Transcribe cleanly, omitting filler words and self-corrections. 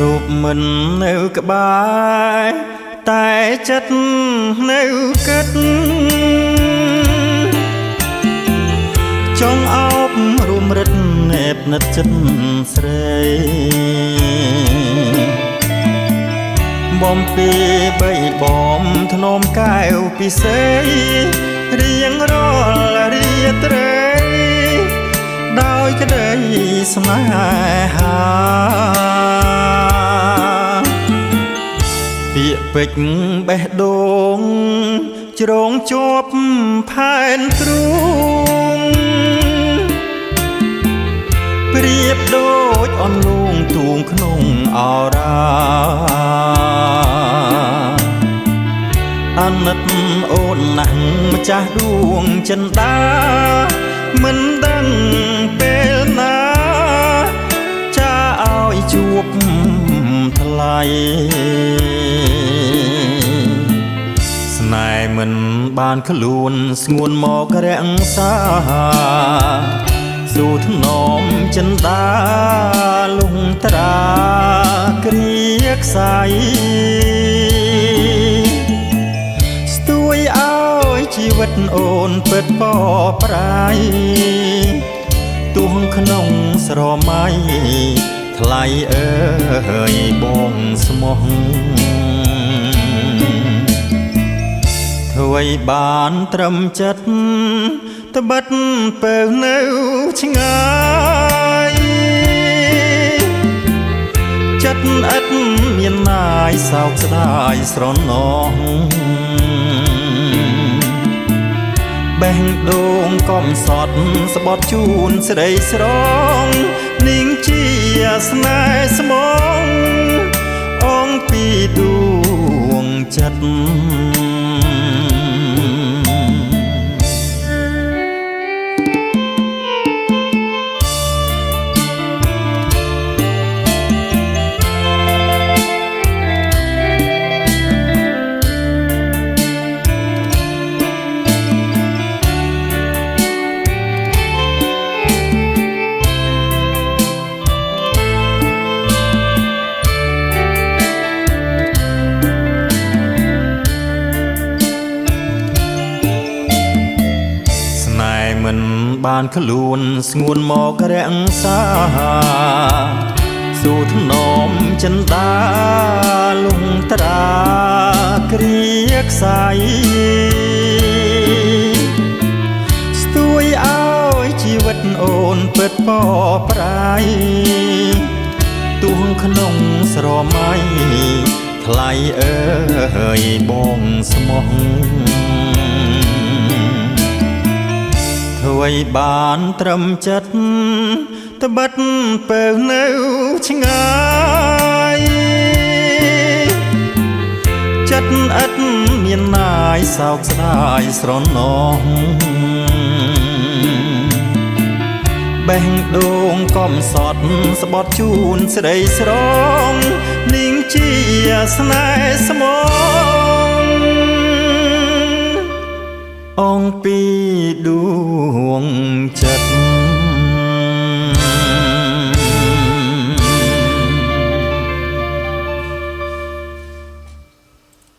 រូបមិននៅក្បែរតែចិត្តនៅគិតចង់អោបរួមរិទ្ធណែបនិតចិត្តស្រីបំពីបីបំធ្នមកែវពិសេសរៀងរាល់រាត្រីដោយក្តីស្នេហាពាក្យពេចន៍បេះដូងជ្រងជាប់ផែនទ្រូងប្រៀបដូចអន្លូងទួងក្នុងអរាអាណិតអូនណាស់ម្ចាស់ដួងចិន្តាមិនដឹងពេលណាចាឲ្យជួបថ្លៃស្នេហ៍មិនបានខ្លួនស្ងួនមករក្សាសូធ្នមចិន្តាលងត្រាគ្រាខ្សៃស្ទួយឲ្យជីវិតអូនពិតបប្រៃទោះក្នុងស្រមៃថ្លៃអើយបងស្មោះធ្វើបានត្រឹមចិត្តត្បិតពើនៅឆ្ងាយចិត្តឥតមានណាយសោកស្ដាយស្រណោះបេះដូងកំសត់ស្បត់ជូនស្រីស្រងនាងជាស្នេហ៍ស្មងអងពីដួងចិត្តមិនបានខ្លួនស្ងួនមករក្សាសូធ្នមចិន្តាលងត្រាគ្រាខ្សៃស្ទួយឲ្យជីវិតអូនពិតបប្រៃទោះក្នុងស្រមៃថ្លៃអើយបងស្មោះធ្វើបានត្រឹមចិត្តត្បិតពើនៅឆ្ងាយចិត្តឥតមានណាយសោកស្ដាយស្រណោះបេះដូងកំសត់ស្បត់ជូនស្រីស្រងនាងជាស្នេហ៍ស្មងអងពីដួងចិត្ត